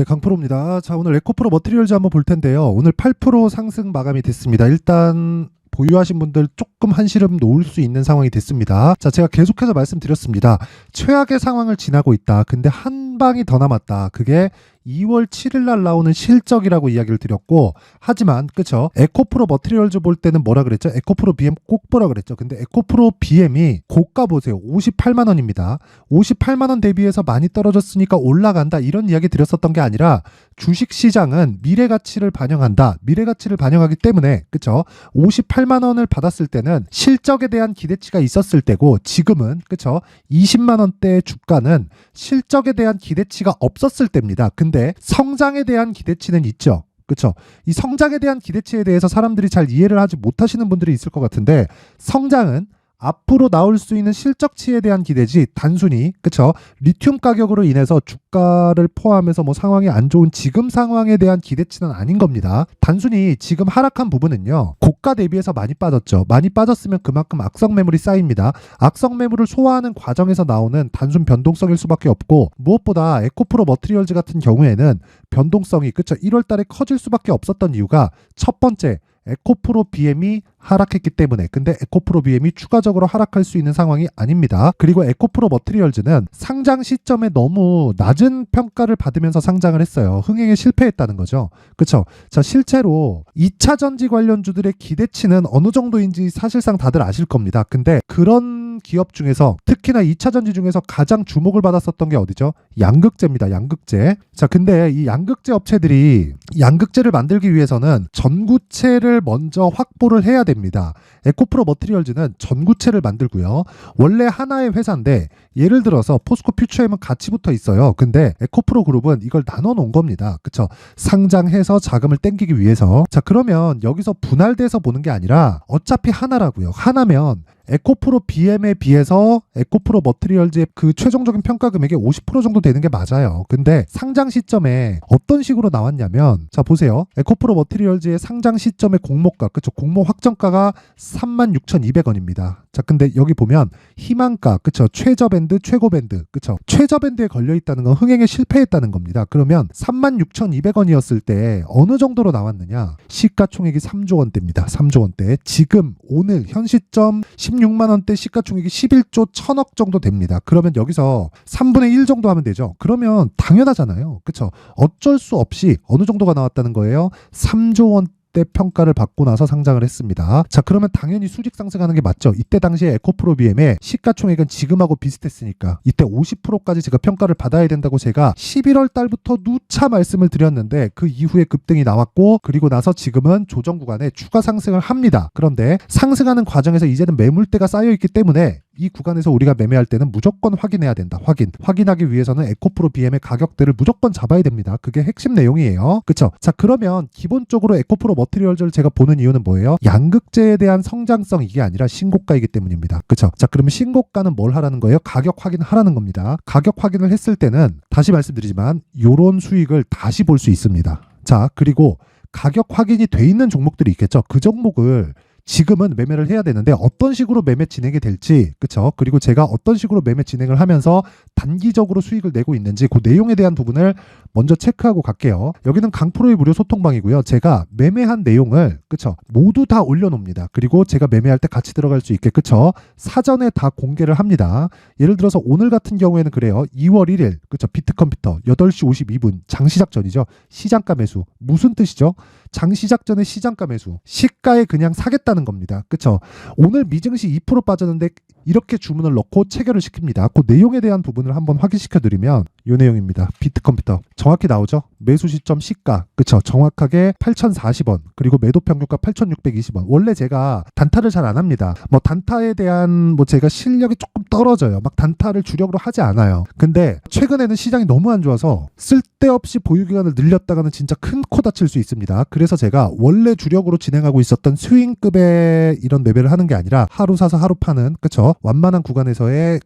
네, 강프로입니다. 자, 오늘 에코프로 머티리얼즈 한번 볼 텐데요. 오늘 8% 상승 마감이 됐습니다. 일단 보유하신 분들 조금 한시름 놓을 수 있는 상황이 됐습니다. 자, 제가 계속해서 말씀드렸습니다. 최악의 상황을 지나고 있다. 근데 한 방이 더 남았다. 그게 2월 7일 날 나오는 실적이라고 이야기를 드렸고, 하지만 그쵸, 에코프로 머티리얼즈 볼 때는 뭐라 그랬죠? 에코프로 BM 꼭 보라 그랬죠. 근데 에코프로 BM이 고가 보세요. 58만 원입니다. 58만 원 대비해서 많이 떨어졌으니까 올라간다, 이런 이야기 드렸었던 게 아니라 주식시장은 미래가치를 반영한다. 미래가치를 반영하기 때문에 그쵸, 58만 원을 받았을 때는 실적에 대한 기대치가 있었을 때고, 지금은 그쵸, 20만 원대의 주가는 실적에 대한 기대치가 없었을 때입니다. 근데 성장에 대한 기대치는 있죠. 그렇죠? 이 성장에 대한 기대치에 대해서 사람들이 잘 이해를 하지 못하시는 분들이 있을 것 같은데, 성장은 앞으로 나올 수 있는 실적치에 대한 기대지, 단순히 그쵸, 리튬 가격으로 인해서 주가를 포함해서 뭐 상황이 안 좋은 지금 상황에 대한 기대치는 아닌 겁니다. 단순히 지금 하락한 부분은요, 고가 대비해서 많이 빠졌죠. 많이 빠졌으면 그만큼 악성 매물이 쌓입니다. 악성 매물을 소화하는 과정에서 나오는 단순 변동성일 수밖에 없고, 무엇보다 에코프로 머티리얼즈 같은 경우에는 변동성이 그쵸, 1월 달에 커질 수밖에 없었던 이유가, 첫 번째, 에코프로 BM이 하락했기 때문에. 근데 에코프로 BM이 추가적으로 하락할 수 있는 상황이 아닙니다. 그리고 에코프로 머티리얼즈는 상장 시점에 너무 낮은 평가를 받으면서 상장을 했어요. 흥행에 실패했다는 거죠. 그쵸? 자, 실제로 2차 전지 관련주들의 기대치는 어느 정도인지 사실상 다들 아실 겁니다. 근데 그런 기업 중에서, 특히나 2차 전지 중에서 가장 주목을 받았었던 게 어디죠? 양극재입니다. 양극재. 자, 근데 이 양극재 업체들이 양극재를 만들기 위해서는 전구체를 먼저 확보를 해야 됩니다. 에코프로 머티리얼즈는 전구체를 만들고요. 원래 하나의 회사인데, 예를 들어서 포스코 퓨처엠은 같이 붙어 있어요. 근데 에코프로 그룹은 이걸 나눠 놓은 겁니다. 그쵸? 상장해서 자금을 땡기기 위해서. 자, 그러면 여기서 분할돼서 보는 게 아니라 어차피 하나라고요. 하나면 에코프로 BM에 비해서 에코프로 머티리얼즈의 그 최종적인 평가 금액의 50% 정도 되는 게 맞아요. 근데 상장 시점에 어떤 식으로 나왔냐면, 자, 보세요. 에코프로 머티리얼즈의 상장 시점의 공모가, 그쵸, 공모 확정가가 36,200원입니다. 자, 근데 여기 보면 희망가, 그쵸, 최저 밴드, 최고 밴드, 그쵸, 최저 밴드에 걸려 있다는 건 흥행에 실패했다는 겁니다. 그러면 36,200원이었을 때 어느 정도로 나왔느냐? 시가총액이 3조 원대입니다. 3조 원대. 지금 오늘 현 시점 16만 원대 시가총액이 11조 1000억 정도 됩니다. 그러면 여기서 3분의 1 정도 하면 되죠. 그러면 당연하잖아요. 그쵸? 어쩔 수 없이 어느 정도가 나왔다는 거예요? 3조 원대 평가를 받고 나서 상장을 했습니다. 자, 그러면 당연히 수직 상승하는 게 맞죠. 이때 당시에 에코프로 BM의 시가총액은 지금하고 비슷했으니까 이때 50%까지 제가 평가를 받아야 된다고 제가 11월 달부터 누차 말씀을 드렸는데, 그 이후에 급등이 나왔고, 그리고 나서 지금은 조정 구간에 추가 상승을 합니다. 그런데 상승하는 과정에서 이제는 매물대가 쌓여있기 때문에 이 구간에서 우리가 매매할 때는 무조건 확인해야 된다. 확인하기 위해서는 에코프로 BM의 가격대를 무조건 잡아야 됩니다. 그게 핵심 내용이에요. 그쵸? 자, 그러면 기본적으로 에코프로 머티리얼즈를 제가 보는 이유는 뭐예요? 양극재에 대한 성장성, 이게 아니라 신고가이기 때문입니다. 그쵸? 자, 그러면 신고가는 뭘 하라는 거예요? 가격 확인하라는 겁니다. 가격 확인을 했을 때는 다시 말씀드리지만 요런 수익을 다시 볼 수 있습니다. 자, 그리고 가격 확인이 돼 있는 종목들이 있겠죠? 그 종목을 지금은 매매를 해야 되는데 어떤 식으로 매매 진행이 될지, 그쵸? 그리고 제가 어떤 식으로 매매 진행을 하면서 단기적으로 수익을 내고 있는지, 그 내용에 대한 부분을 먼저 체크하고 갈게요. 여기는 강프로의 무료 소통방이고요. 제가 매매한 내용을, 그쵸, 모두 다 올려놓습니다. 그리고 제가 매매할 때 같이 들어갈 수 있게, 그쵸, 사전에 다 공개를 합니다. 예를 들어서 오늘 같은 경우에는 그래요. 2월 1일, 그쵸, 비트컴퓨터 8시 52분 장시작 전이죠. 시장가 매수. 무슨 뜻이죠? 장시작 전에 시장가 매수. 시가에 그냥 사겠다는 겁니다. 그쵸? 오늘 미증시 2% 빠졌는데 이렇게 주문을 넣고 체결을 시킵니다. 그 내용에 대한 부분을 한번 확인시켜 드리면 이 내용입니다. 비트컴퓨터 정확히 나오죠? 매수 시점 시가, 그쵸, 정확하게 8,040원, 그리고 매도 평균가 8,620원. 원래 제가 단타를 잘 안 합니다. 뭐 단타에 대한 뭐 제가 실력이 조금 떨어져요. 막 단타를 주력으로 하지 않아요. 근데 최근에는 시장이 너무 안 좋아서 쓸데없이 보유기간을 늘렸다가는 진짜 큰 코 다칠 수 있습니다. 그래서 제가 원래 주력으로 진행하고 있었던 스윙급의 이런 매매를 하는 게 아니라 하루 사서 하루 파는, 그쵸, 완만한 구간에서의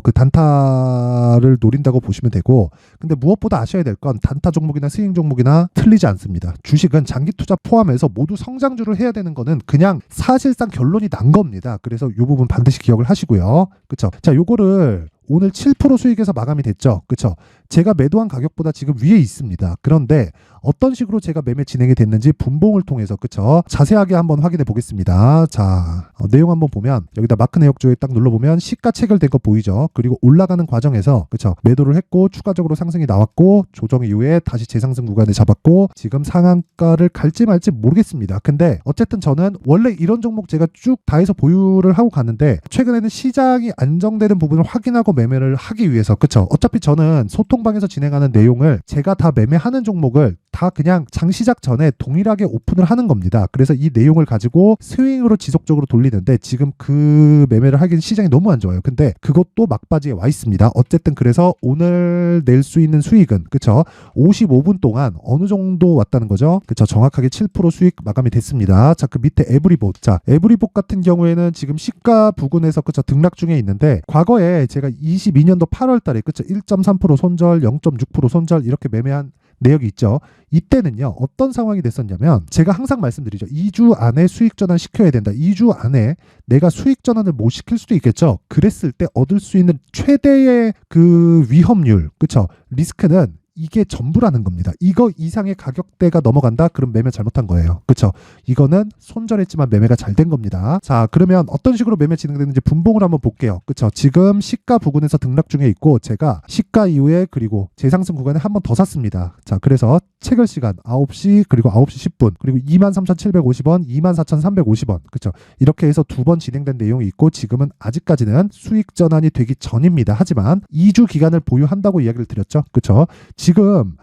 그 단타를 노린다고 보시면 되고, 근데 무엇보다 아셔야 될 건 단타 종목이나 스윙 종목이나 틀리지 않습니다. 주식은 장기 투자 포함해서 모두 성장주를 해야 되는 거는 그냥 사실상 결론이 난 겁니다. 그래서 이 부분 반드시 기억을 하시고요. 그쵸? 자, 요거를 오늘 7% 수익에서 마감이 됐죠. 그쵸? 제가 매도한 가격보다 지금 위에 있습니다. 그런데 어떤 식으로 제가 매매 진행이 됐는지 분봉을 통해서 그쵸? 자세하게 한번 확인해 보겠습니다. 자, 내용 한번 보면 여기다 마크 내역조에 딱 눌러보면 시가 체결된 거 보이죠? 그리고 올라가는 과정에서 그쵸? 매도를 했고 추가적으로 상승이 나왔고 조정 이후에 다시 재상승 구간에 잡았고 지금 상한가를 갈지 말지 모르겠습니다. 근데 어쨌든 저는 원래 이런 종목 제가 쭉 다 해서 보유를 하고 가는데 최근에는 시장이 안정되는 부분을 확인하고 매매를 하기 위해서 그쵸? 어차피 저는 소통방에서 진행하는 내용을 제가 다 매매하는 종목을 다 그냥 장 시작 전에 동일하게 오픈을 하는 겁니다. 그래서 이 내용을 가지고 스윙으로 지속적으로 돌리는데 지금 그 매매를 하기는 시장이 너무 안 좋아요. 근데 그것도 막바지에 와 있습니다. 어쨌든 그래서 오늘 낼 수 있는 수익은 그쵸? 55분 동안 어느 정도 왔다는 거죠. 그쵸? 정확하게 7% 수익 마감이 됐습니다. 자, 그 밑에 에브리봇. 자, 에브리봇 같은 경우에는 지금 시가 부근에서 그쵸? 등락 중에 있는데 과거에 제가 22년도 8월 달에 그쵸? 1.3% 손절, 0.6% 손절 이렇게 매매한 내역이 있죠. 이때는요 어떤 상황이 됐었냐면 제가 항상 말씀드리죠. 2주 안에 수익 전환 시켜야 된다. 2주 안에 내가 수익 전환을 못 시킬 수도 있겠죠. 그랬을 때 얻을 수 있는 최대의 그 위험률, 그쵸? 리스크는 이게 전부라는 겁니다. 이거 이상의 가격대가 넘어간다? 그럼 매매 잘못한 거예요. 그쵸? 이거는 손절했지만 매매가 잘 된 겁니다. 자, 그러면 어떤 식으로 매매 진행되는지 분봉을 한번 볼게요. 그쵸? 지금 시가 부근에서 등락 중에 있고 제가 시가 이후에 그리고 재상승 구간에 한 번 더 샀습니다. 자, 그래서 체결 시간 9시 그리고 9시 10분 그리고 23,750원, 24,350원 그쵸? 이렇게 해서 두 번 진행된 내용이 있고 지금은 아직까지는 수익 전환이 되기 전입니다. 하지만 2주 기간을 보유한다고 이야기를 드렸죠. 그쵸? 지금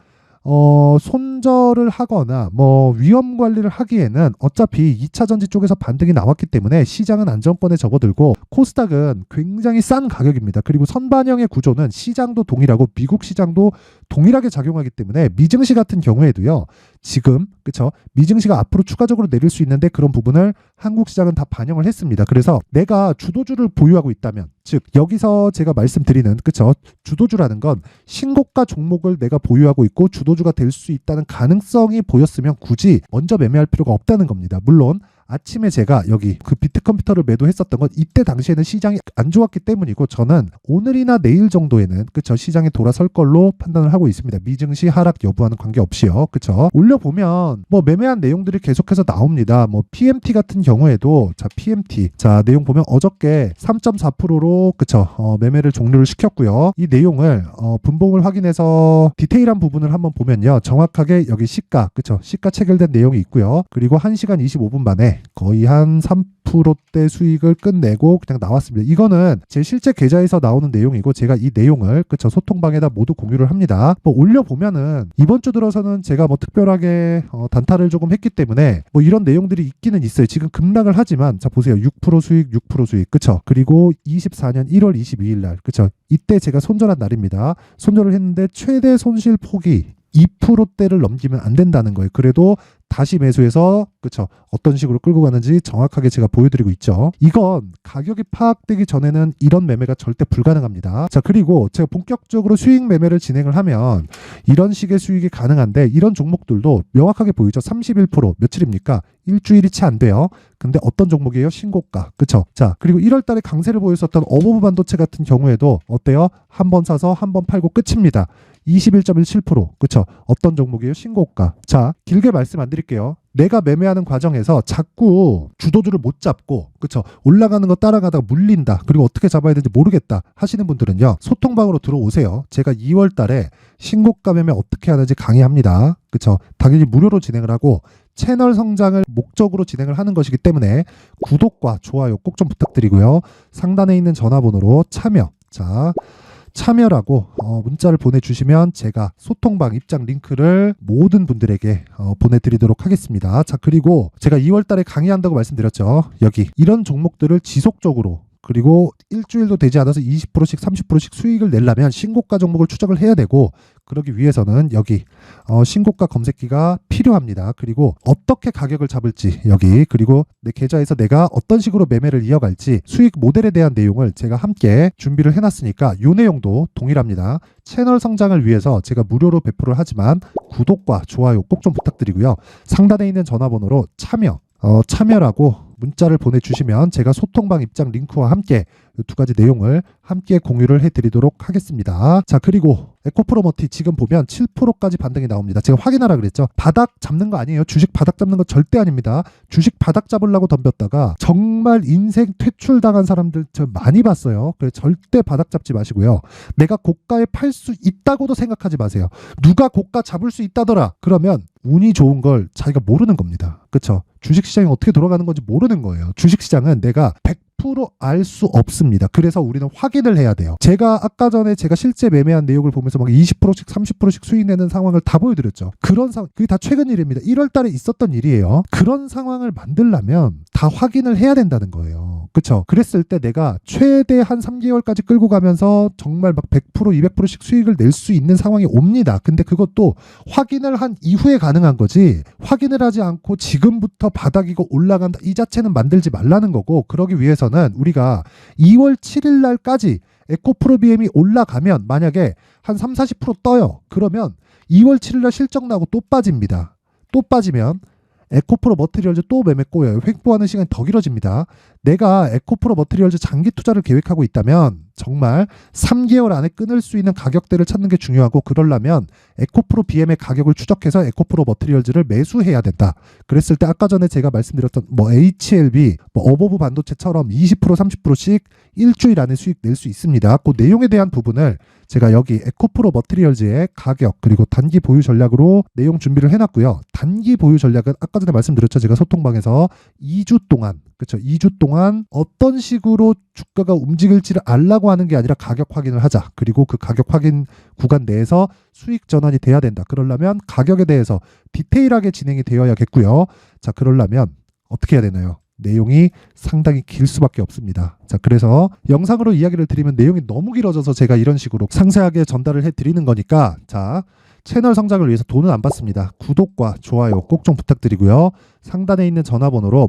손절을 하거나 위험 관리를 하기에는 어차피 2차 전지 쪽에서 반등이 나왔기 때문에 시장은 안정권에 접어들고 코스닥은 굉장히 싼 가격입니다. 그리고 선반영의 구조는 시장도 동일하고 미국 시장도 동일하게 작용하기 때문에 미증시 같은 경우에도요. 지금 그쵸? 미증시가 앞으로 추가적으로 내릴 수 있는데 그런 부분을 한국 시장은 다 반영을 했습니다. 그래서 내가 주도주를 보유하고 있다면 즉 여기서 제가 말씀드리는 그쵸? 주도주라는 건 신고가 종목을 내가 보유하고 있고 주도주가 될 수 있다는 가능성이 보였으면 굳이 먼저 매매할 필요가 없다는 겁니다. 물론 아침에 제가 여기 그 비트컴퓨터를 매도했었던 건 이때 당시에는 시장이 안 좋았기 때문이고 저는 오늘이나 내일 정도에는 그쵸 시장에 돌아설 걸로 판단을 하고 있습니다. 미증시 하락 여부와는 관계없이요. 그쵸 올려보면 매매한 내용들이 계속해서 나옵니다. PMT 같은 경우에도 자 PMT 자 내용 보면 어저께 3.4%로 그쵸 매매를 종료를 시켰고요. 이 내용을 분봉을 확인해서 디테일한 부분을 한번 보면요. 정확하게 여기 시가 그쵸 시가 체결된 내용이 있고요. 그리고 1시간 25분 만에 거의 한 3%대 수익을 끝내고 그냥 나왔습니다. 이거는 제 실제 계좌에서 나오는 내용이고 제가 이 내용을 그쵸 소통방에다 모두 공유를 합니다. 올려보면은 이번 주 들어서는 제가 특별하게 단타를 조금 했기 때문에 이런 내용들이 있기는 있어요. 지금 급락을 하지만 자 보세요. 6% 수익 6% 수익 그쵸 그리고 24년 1월 22일 날 그쵸 이때 제가 손절한 날입니다. 손절을 했는데 최대 손실 폭이 2%대를 넘기면 안 된다는 거예요. 그래도 다시 매수해서 그쵸 어떤 식으로 끌고 가는지 정확하게 제가 보여드리고 있죠. 이건 가격이 파악되기 전에는 이런 매매가 절대 불가능합니다. 자 그리고 제가 본격적으로 수익 매매를 진행을 하면 이런 식의 수익이 가능한데 이런 종목들도 명확하게 보이죠. 31% 며칠입니까? 일주일이 채 안 돼요. 근데 어떤 종목이에요? 신고가 그쵸? 자 그리고 1월 달에 강세를 보였었던 어버브 반도체 같은 경우에도 어때요? 한 번 사서 한 번 팔고 끝입니다. 21.17% 그쵸? 어떤 종목이에요? 신고가. 자 길게 말씀 안 드릴게요. 내가 매매하는 과정에서 자꾸 주도주를 못 잡고 그쵸 올라가는 거 따라가다가 물린다 그리고 어떻게 잡아야 되는지 모르겠다 하시는 분들은요 소통방으로 들어오세요. 제가 2월 달에 신고가 매매 어떻게 하는지 강의합니다. 그쵸 당연히 무료로 진행을 하고 채널 성장을 목적으로 진행을 하는 것이기 때문에 구독과 좋아요 꼭 좀 부탁드리고요. 상단에 있는 전화번호로 참여라고 문자를 보내주시면 제가 소통방 입장 링크를 모든 분들에게 보내드리도록 하겠습니다. 자 그리고 제가 2월 달에 강의한다고 말씀드렸죠. 여기 이런 종목들을 지속적으로 그리고 일주일도 되지 않아서 20%씩 30%씩 수익을 내려면 신고가 종목을 추적을 해야 되고 그러기 위해서는 여기 신고가 검색기가 필요합니다. 그리고 어떻게 가격을 잡을지 여기 그리고 내 계좌에서 내가 어떤 식으로 매매를 이어갈지 수익 모델에 대한 내용을 제가 함께 준비를 해놨으니까 이 내용도 동일합니다. 채널 성장을 위해서 제가 무료로 배포를 하지만 구독과 좋아요 꼭 좀 부탁드리고요. 상단에 있는 전화번호로 참여라고 문자를 보내주시면 제가 소통방 입장 링크와 함께 이 두 가지 내용을 함께 공유를 해드리도록 하겠습니다. 자, 그리고 에코프로 머티 지금 보면 7%까지 반등이 나옵니다. 제가 확인하라 그랬죠. 바닥 잡는 거 아니에요. 주식 바닥 잡는 거 절대 아닙니다. 주식 바닥 잡으려고 덤볐다가 정말 인생 퇴출당한 사람들 저 많이 봤어요. 그래서 절대 바닥 잡지 마시고요. 내가 고가에 팔 수 있다고도 생각하지 마세요. 누가 고가 잡을 수 있다더라. 그러면 운이 좋은 걸 자기가 모르는 겁니다. 그렇죠? 주식시장이 어떻게 돌아가는 건지 모르는 거예요. 주식시장은 내가 100% 알 수 없습니다. 그래서 우리는 확인을 해야 돼요. 제가 아까 전에 제가 실제 매매한 내용을 보면서 막 20%씩 30%씩 수익 내는 상황을 다 보여드렸죠. 그런 상황, 그게 다 최근 일입니다. 1월 달에 있었던 일이에요. 그런 상황을 만들려면 다 확인을 해야 된다는 거예요. 그렇죠? 그랬을 때 내가 최대 한 3개월까지 끌고 가면서 정말 막 100% 200%씩 수익을 낼 수 있는 상황이 옵니다. 근데 그것도 확인을 한 이후에 가능한 거지, 확인을 하지 않고 지금부터 바닥이고 올라간다 이 자체는 만들지 말라는 거고, 그러기 위해서는 우리가 2월 7일 날까지 에코프로 BM이 올라가면 만약에 한 30-40% 떠요. 그러면 2월 7일 날 실적 나고 또 빠집니다. 또 빠지면 에코프로 머티리얼즈 또 매매 꼬여요. 횡보하는 시간이 더 길어집니다. 내가 에코프로 머티리얼즈 장기 투자를 계획하고 있다면 정말 3개월 안에 끊을 수 있는 가격대를 찾는 게 중요하고, 그러려면 에코프로 BM의 가격을 추적해서 에코프로 머티리얼즈를 매수해야 된다. 그랬을 때 아까 전에 제가 말씀드렸던 뭐 HLB, 뭐 어버브 반도체처럼 20% 30%씩 일주일 안에 수익 낼 수 있습니다. 그 내용에 대한 부분을 제가 여기 에코프로 머티리얼즈의 가격 그리고 단기 보유 전략으로 내용 준비를 해놨고요. 단기 보유 전략은 아까 전에 말씀드렸죠. 제가 소통방에서 2주 동안, 그렇죠? 2주 동안 어떤 식으로 주가가 움직일지를 알라고 하는 게 아니라 가격 확인을 하자. 그리고 그 가격 확인 구간 내에서 수익 전환이 돼야 된다. 그러려면 가격에 대해서 디테일하게 진행이 되어야겠고요. 자, 그러려면 어떻게 해야 되나요? 내용이 상당히 길 수밖에 없습니다. 자, 그래서 영상으로 이야기를 드리면 내용이 너무 길어져서 제가 이런 식으로 상세하게 전달을 해드리는 거니까, 자, 채널 성장을 위해서 돈은 안 받습니다. 구독과 좋아요 꼭 좀 부탁드리고요. 상단에 있는 전화번호로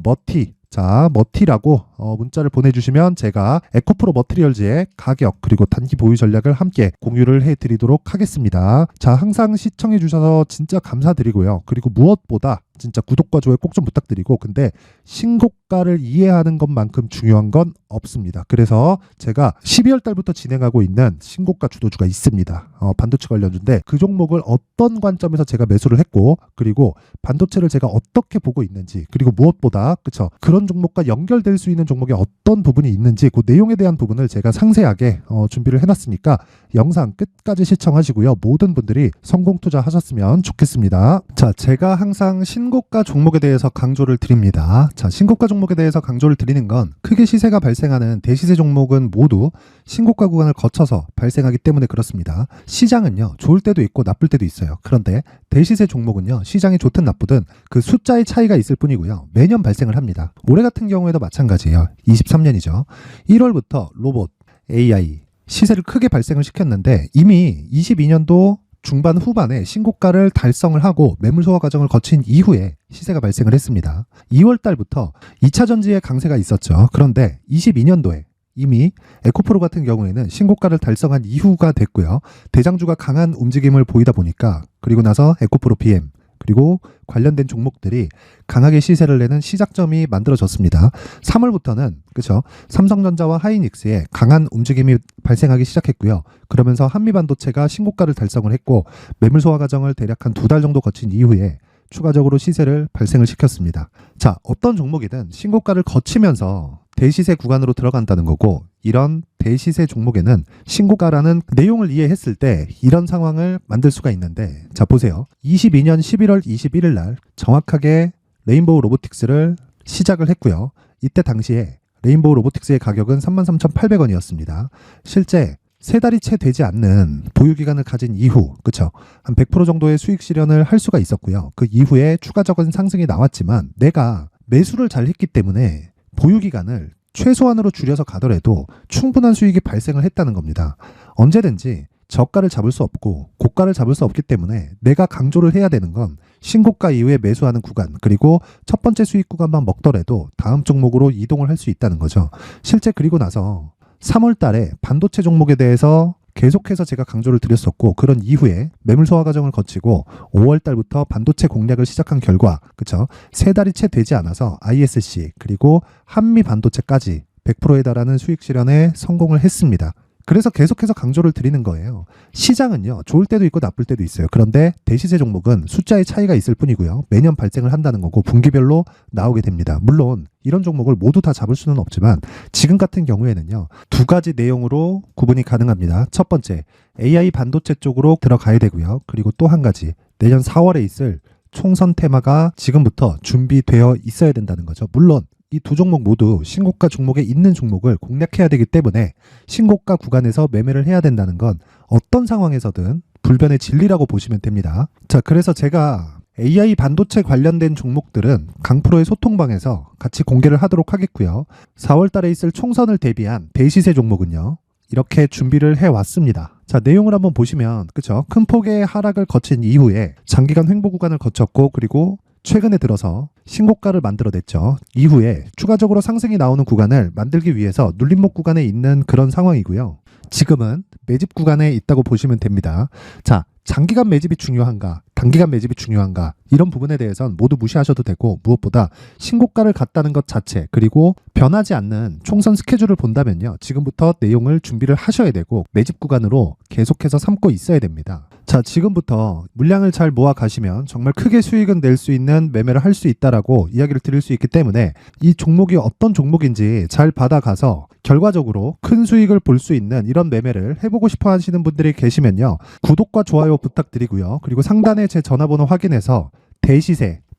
머티라고 문자를 보내주시면 제가 에코프로 머티리얼즈의 가격 그리고 단기 보유 전략을 함께 공유를 해드리도록 하겠습니다. 자, 항상 시청해주셔서 진짜 감사드리고요. 그리고 무엇보다 진짜 구독과 좋아요 꼭 좀 부탁드리고, 근데 신고가를 이해하는 것만큼 중요한 건 없습니다. 그래서 제가 12월 달부터 진행하고 있는 신고가 주도주가 있습니다. 반도체 관련주인데 그 종목을 어떤 관점에서 제가 매수를 했고, 그리고 반도체를 제가 어떻게 보고 있는지, 그리고 무엇보다 그쵸, 그런 종목과 연결될 수 있는 종목에 어떤 부분이 있는지 그 내용에 대한 부분을 제가 상세하게 준비를 해놨으니까 영상 끝까지 시청하시고요. 모든 분들이 성공 투자하셨으면 좋겠습니다. 자, 제가 항상 신고가 종목에 대해서 강조를 드립니다. 자, 신고가 종목에 대해서 강조를 드리는 건 크게 시세가 발생하는 대시세 종목은 모두 신고가 구간을 거쳐서 발생하기 때문에 그렇습니다. 시장은요, 좋을 때도 있고 나쁠 때도 있어요. 그런데 대시세 종목은요, 시장이 좋든 나쁘든 그 숫자의 차이가 있을 뿐이고요. 매년 발생을 합니다. 올해 같은 경우에도 마찬가지예요. 23년이죠. 1월부터 로봇, AI 시세를 크게 발생을 시켰는데 이미 22년도 중반 후반에 신고가를 달성을 하고 매물 소화 과정을 거친 이후에 시세가 발생을 했습니다. 2월 달부터 2차 전지의 강세가 있었죠. 그런데 22년도에 이미 에코프로 같은 경우에는 신고가를 달성한 이후가 됐고요. 대장주가 강한 움직임을 보이다 보니까, 그리고 나서 에코프로 BM 그리고 관련된 종목들이 강하게 시세를 내는 시작점이 만들어졌습니다. 3월부터는 그렇죠, 삼성전자와 하이닉스의 강한 움직임이 발생하기 시작했고요. 그러면서 한미반도체가 신고가를 달성을 했고 매물 소화 과정을 대략 한 2달 정도 거친 이후에 추가적으로 시세를 발생을 시켰습니다. 자, 어떤 종목이든 신고가를 거치면서 대시세 구간으로 들어간다는 거고, 이런 대시세 종목에는 신고가라는 내용을 이해했을 때 이런 상황을 만들 수가 있는데, 자, 보세요. 22년 11월 21일 날 정확하게 레인보우 로보틱스를 시작을 했고요. 이때 당시에 레인보우 로보틱스의 가격은 33,800원이었습니다. 실제 3달이 채 되지 않는 보유기간을 가진 이후, 그쵸, 한 100% 정도의 수익 실현을 할 수가 있었고요. 그 이후에 추가적인 상승이 나왔지만 내가 매수를 잘 했기 때문에 보유기간을 최소한으로 줄여서 가더라도 충분한 수익이 발생을 했다는 겁니다. 언제든지 저가를 잡을 수 없고 고가를 잡을 수 없기 때문에 내가 강조를 해야 되는 건 신고가 이후에 매수하는 구간, 그리고 첫 번째 수익 구간만 먹더라도 다음 종목으로 이동을 할 수 있다는 거죠. 실제 그리고 나서 3월 달에 반도체 종목에 대해서 계속해서 제가 강조를 드렸었고, 그런 이후에 매물 소화 과정을 거치고 5월 달부터 반도체 공략을 시작한 결과, 그쵸, 3달이 채 되지 않아서 ISC 그리고 한미 반도체까지 100%에 달하는 수익 실현에 성공을 했습니다. 그래서 계속해서 강조를 드리는 거예요. 시장은요, 좋을 때도 있고 나쁠 때도 있어요. 그런데 대시세 종목은 숫자의 차이가 있을 뿐이고요. 매년 발생을 한다는 거고 분기별로 나오게 됩니다. 물론 이런 종목을 모두 다 잡을 수는 없지만 지금 같은 경우에는요, 두 가지 내용으로 구분이 가능합니다. 첫 번째, AI 반도체 쪽으로 들어가야 되고요. 그리고 또 한 가지, 내년 4월에 있을 총선 테마가 지금부터 준비되어 있어야 된다는 거죠. 물론 이 두 종목 모두 신고가 종목에 있는 종목을 공략해야 되기 때문에 신고가 구간에서 매매를 해야 된다는 건 어떤 상황에서든 불변의 진리라고 보시면 됩니다. 자, 그래서 제가 AI 반도체 관련된 종목들은 강프로의 소통방에서 같이 공개를 하도록 하겠고요. 4월 달에 있을 총선을 대비한 대시세 종목은요, 이렇게 준비를 해왔습니다. 자, 내용을 한번 보시면, 그쵸? 큰 폭의 하락을 거친 이후에 장기간 횡보 구간을 거쳤고, 그리고 최근에 들어서 신고가를 만들어냈죠. 이후에 추가적으로 상승이 나오는 구간을 만들기 위해서 눌림목 구간에 있는 그런 상황이고요. 지금은 매집 구간에 있다고 보시면 됩니다. 자, 장기간 매집이 중요한가, 단기간 매집이 중요한가, 이런 부분에 대해서는 모두 무시하셔도 되고, 무엇보다 신고가를 갔다는 것 자체, 그리고 변하지 않는 총선 스케줄을 본다면요, 지금부터 내용을 준비를 하셔야 되고 매집 구간으로 계속해서 삼고 있어야 됩니다. 자, 지금부터 물량을 잘 모아 가시면 정말 크게 수익은 낼 수 있는 매매를 할 수 있다라고 이야기를 드릴 수 있기 때문에 이 종목이 어떤 종목인지 잘 받아가서 결과적으로 큰 수익을 볼 수 있는 이런 매매를 해보고 싶어 하시는 분들이 계시면요, 구독과 좋아요 부탁드리고요. 그리고 상단에 제 전화번호 확인해서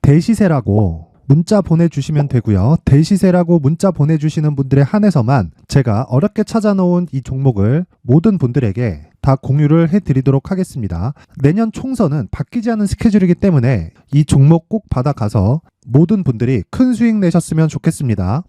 대시세라고 문자 보내주시면 되고요. 대시세라고 문자 보내주시는 분들에 한해서만 제가 어렵게 찾아놓은 이 종목을 모든 분들에게 다 공유를 해드리도록 하겠습니다. 내년 총선은 바뀌지 않은 스케줄이기 때문에 이 종목 꼭 받아가서 모든 분들이 큰 수익 내셨으면 좋겠습니다.